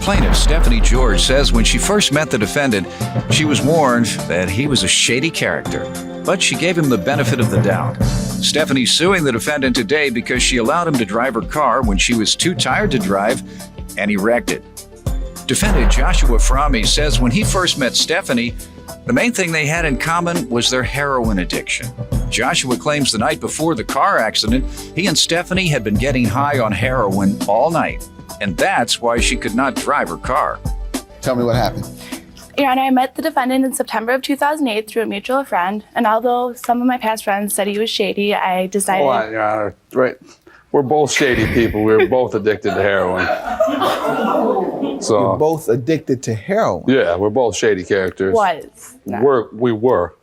Plaintiff Stephanie George says when she first met the defendant, she was warned that he was a shady character, but she gave him the benefit of the doubt. Stephanie's suing the defendant today because she allowed him to drive her car when she was too tired to drive, and he wrecked it. Defendant Joshua Frommy says when he first met Stephanie, the main thing they had in common was their heroin addiction. Joshua claims the night before the car accident, he and Stephanie had been getting high on heroin all night, and that's why she could not drive her car. Tell me what happened. Your Honor, I met the defendant in September of 2008 through a mutual friend, and although some of my past friends said he was shady, I decided... Hold on, Your Honor. Right. We're both shady people. We were both addicted to heroin. So You're both addicted to heroin? Yeah, we're both shady characters. Was. We were.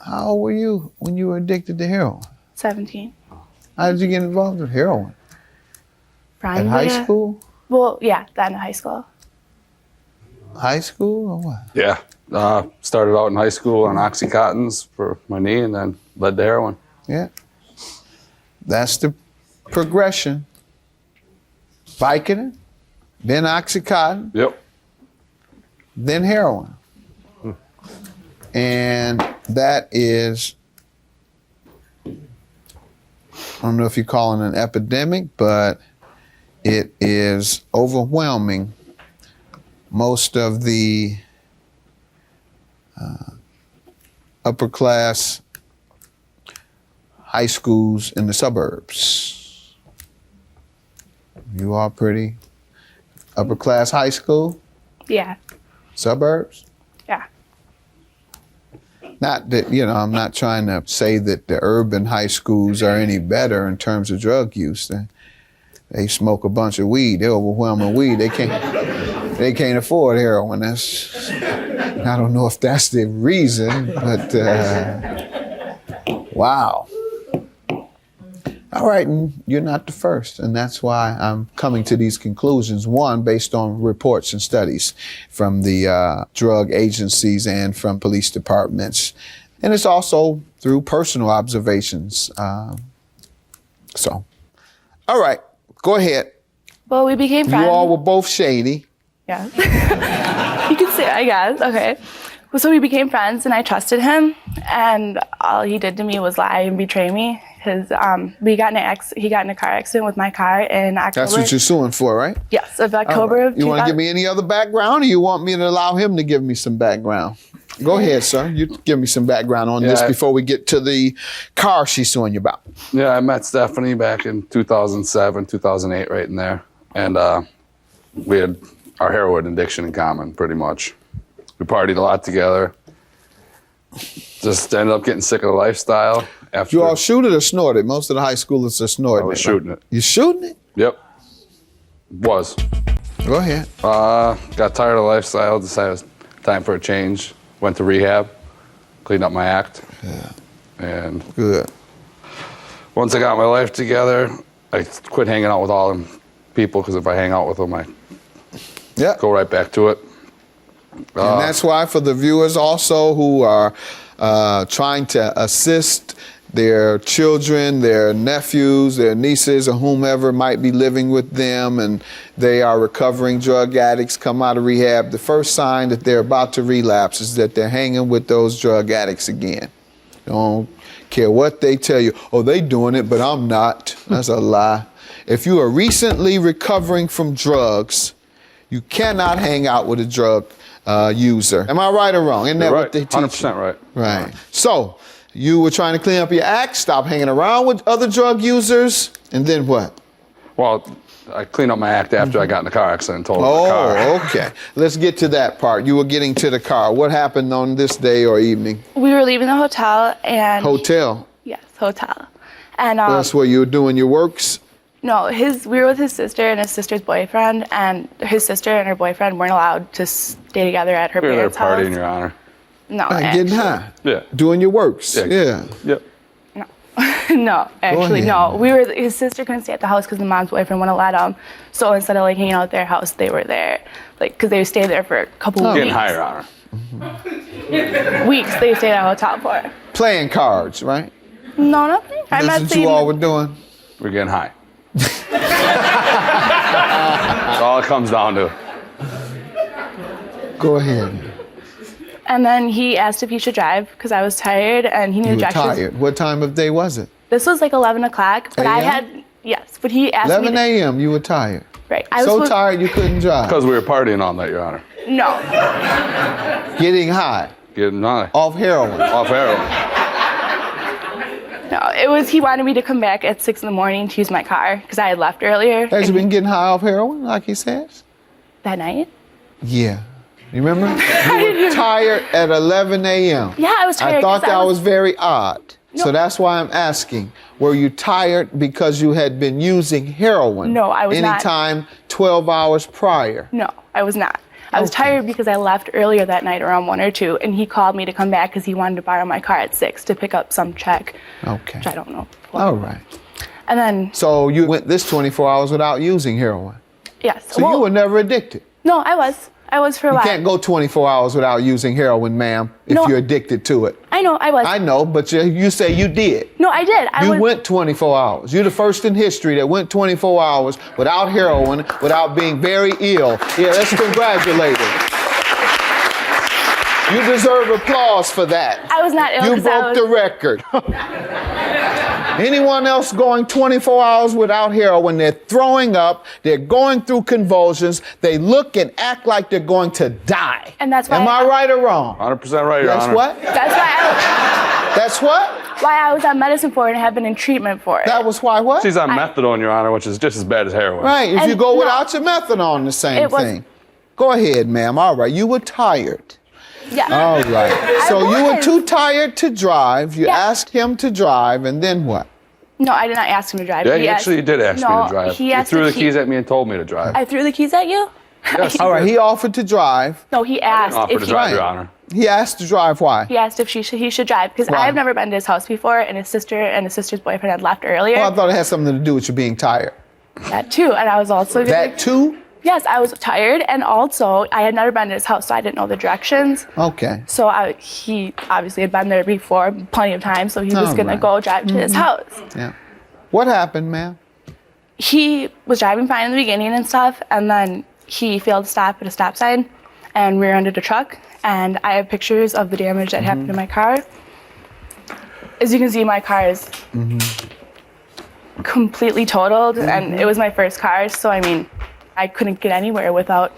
How old were you when you were addicted to heroin? 17. How did you get involved with heroin? Friend, In high school? Well, yeah, that in high school. High school or what? Yeah. Started out in high school on Oxycontins for my knee and then led to heroin. Yeah. That's the progression. Vicodin, then Oxycontin, Yep. then heroin. And that is, I don't know if you call it an epidemic, but it is overwhelming most of the upper class high schools in the suburbs. You are pretty upper class high school? Yeah. Suburbs? Yeah. Not that, I'm not trying to say that the urban high schools are any better in terms of drug use. They smoke a bunch of weed. They're overwhelming weed. They can't afford heroin. I don't know if that's the reason, but wow. All right, and you're not the first, and that's why I'm coming to these conclusions. One, based on reports and studies from the drug agencies and from police departments. And it's also through personal observations. All right, go ahead. Well, we became friends. You all were both shady. Yeah. You could say, I guess. Okay. Well, so we became friends, and I trusted him, and all he did to me was lie and betray me. He got in a car accident with my car in October. That's what you're suing for, right? Yes, of October of 2000. You want to give me any other background, or you want me to allow him to give me some background? Go ahead, sir. You give me some background on this before we get to the car she's suing you about. Yeah, I met Stephanie back in 2007, 2008, right in there. And we had our heroin addiction in common, pretty much. We partied a lot together. Just ended up getting sick of the lifestyle. After You all shoot it or snort it? Most of the high schoolers are snorting I was shooting it. You shooting it? Yep. Was. Go ahead. Got tired of the lifestyle, decided it was time for a change. Went to rehab, cleaned up my act. Yeah. And Good. once I got my life together, I quit hanging out with all them people, because if I hang out with them, I go right back to it. And that's why for the viewers also who are trying to assist their children, their nephews, their nieces, or whomever might be living with them, and they are recovering drug addicts, come out of rehab, the first sign that they're about to relapse is that they're hanging with those drug addicts again. Don't care what they tell you. Oh, they doing it, but I'm not. That's a lie. If you are recently recovering from drugs, you cannot hang out with a drug user. Am I right or wrong? Isn't that You're right. what they teach? 100% right. Right. So you were trying to clean up your act, stop hanging around with other drug users, and then what? Well, I cleaned up my act after I got in the car accident and totaled the car. Oh, okay. Let's get to that part. You were getting to the car. What happened on this day or evening? We were leaving the hotel, and... Hotel? Yes, hotel. And that's where you were doing your works? No, we were with his sister and his sister's boyfriend, and his sister and her boyfriend weren't allowed to stay together at her parents' house. We were there partying, Your Honor. No, getting high? Yeah. Doing your works? Yeah. Yep. No. No, actually, no. His sister couldn't stay at the house because the mom's boyfriend wouldn't let him. So instead of hanging out at their house, they were there, because they stayed there for a couple weeks. Getting high, Your Honor. Weeks they stayed at a hotel for. Playing cards, right? No, nothing. That's what you all were doing? We're getting high. all it comes down to. Go ahead. And then he asked if he should drive because I was tired and he knew You were injections. tired. What time of day was it? This was like 11 o'clock, but I AM? had, yes, but he asked 11 me. a.m. You were tired. Right. I So was tired you couldn't drive. Because we were partying all night, Your Honor. No. Getting high. Getting high. Off heroin. Off heroin. No, it was he wanted me to come back at 6 in the morning to use my car because I had left earlier. Has you been getting high off heroin, like he says? That night? Yeah. You remember? You were tired at 11 a.m. Yeah, I was tired. I thought 'cause that was very odd. No. So that's why I'm asking. Were you tired because you had been using heroin? No, I was not. Anytime 12 hours prior? No, I was not. I was Okay. tired because I left earlier that night around 1 or 2, and he called me to come back because he wanted to borrow my car at 6 to pick up some check, Okay. which I don't know. All right. And then, So you went this 24 hours without using heroin. yes. So you were never addicted. No, I was. I was for a You while. can't go 24 hours without using heroin, ma'am, if No. you're addicted to it. I know, I was. I know, but you say you did. No, I did. You went 24 hours. You're the first in history that went 24 hours without heroin, without being very ill. Yeah, let's congratulate him. You deserve applause for that. I was not ill. You 'cause I broke was, the record. Anyone else going 24 hours without heroin, they're throwing up, they're going through convulsions, they look and act like they're going to die. And that's why Am I right or wrong? 100% right, Your That's Honor. what? That's what? why I was on medicine for it and have been in treatment for it. That was why what? She's on methadone, Your Honor, which is just as bad as heroin. Right, if you And go no. without your methadone, the same It was- thing. Go ahead, ma'am. All right, you were tired. Yeah. All right. So you were was. too tired to drive. You Yeah. asked him to drive, and then what? No, I did not ask him to drive. Yeah, He you asked- actually did ask me no, to drive. He You asked threw the if he- keys at me and told me to drive. I threw the keys at you? Yes, All right, he offered to drive. No, he asked offer if to he, drive, Right. Your Honor. He asked to drive. Why? he asked if he should drive because Why? I have never been to his house before, and his sister and his sister's boyfriend had left earlier. Oh, I thought it had something to do with you being tired. That too, and I was also That too? Yes, I was tired, and also I had never been to his house, so I didn't know the directions. Okay. So he obviously had been there before plenty of times, so he was All gonna right. go drive to his house. Yeah. What happened, ma'am? He was driving fine in the beginning and stuff, and then he failed to stop at a stop sign and rear-ended a truck. And I have pictures of the damage that happened to my car. As you can see, my car is completely totaled, and it was my first car, so I mean, I couldn't get anywhere without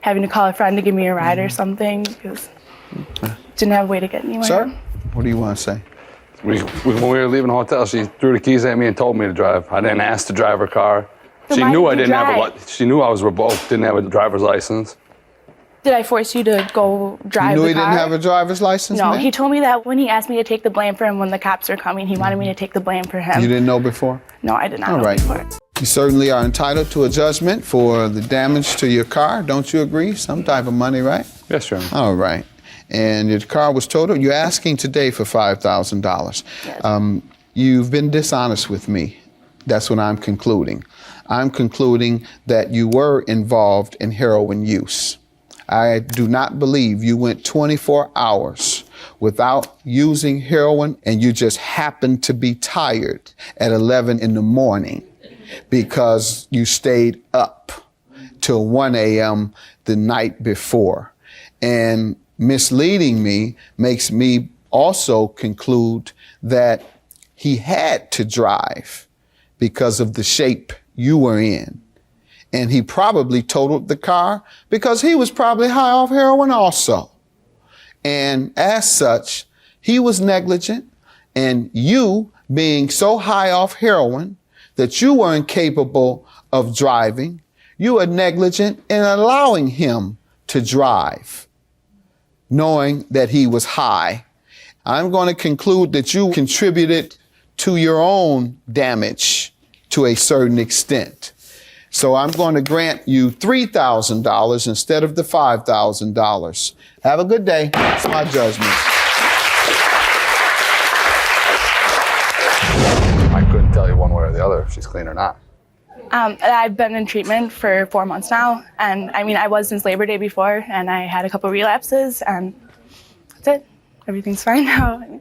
having to call a friend to give me a ride or something because didn't have a way to get anywhere. Sir? What do you want to say? When we were leaving the hotel, she threw the keys at me and told me to drive. I didn't ask to drive her car. Then She why knew did I you didn't have a drive? She knew I was revoked, didn't have a driver's license. Did I force you to go drive You knew the he car? didn't have a driver's license, No, ma'am? he told me that when he asked me to take the blame for him when the cops were coming, he wanted me to take the blame for him. You didn't know before? No, I did not All know right. before. You certainly are entitled to a judgment for the damage to your car. Don't you agree? Some type of money, right? Yes, Your Honor. All right. And your car was totaled. You're asking today for $5,000. Yes. You've been dishonest with me. That's what I'm concluding. I'm concluding that you were involved in heroin use. I do not believe you went 24 hours without using heroin and you just happened to be tired at 11 in the morning because you stayed up till 1 a.m. the night before. And misleading me makes me also conclude that he had to drive because of the shape you were in. And he probably totaled the car because he was probably high off heroin also. And as such, he was negligent, and you being so high off heroin that you were incapable of driving, you were negligent in allowing him to drive, knowing that he was high. I'm going to conclude that you contributed to your own damage to a certain extent. So I'm going to grant you $3,000 instead of the $5,000. Have a good day. It's my judgment. I couldn't tell you one way or the other if she's clean or not. I've been in treatment for 4 months now, and I mean, I was since Labor Day before, and I had a couple relapses, and that's it. Everything's fine now.